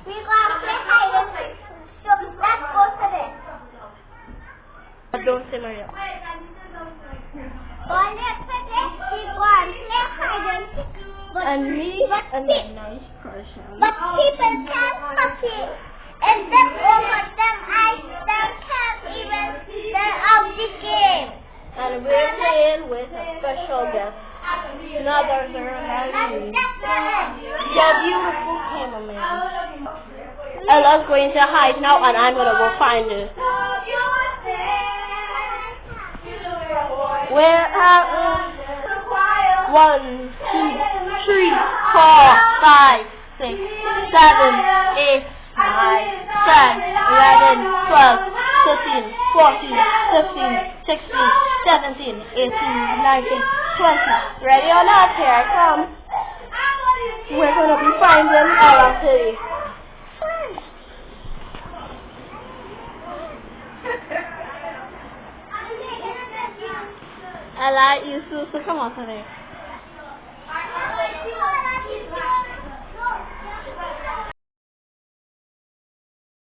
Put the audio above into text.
We're going to play hide and seek. So let's go to this. Don't say Maria. On let's play this. We're going to play hide and seek. And me and my nice person. But people can't touch it. And them over them eyes, them can't even get out the game. And we're playing with a special guest. Another girl, Harry. The beautiful cameraman. Ella's going to hide now, and I'm going to go find her. Where are 1, 2, 3, 4, 5, 6, 7, 8, 9, 10, 11, 12, 13, 14, 15, 16, 17, 18, 19, 20. Ready or not? Here I come. We're going to be finding Ella today. Ella, you supposed to come out today.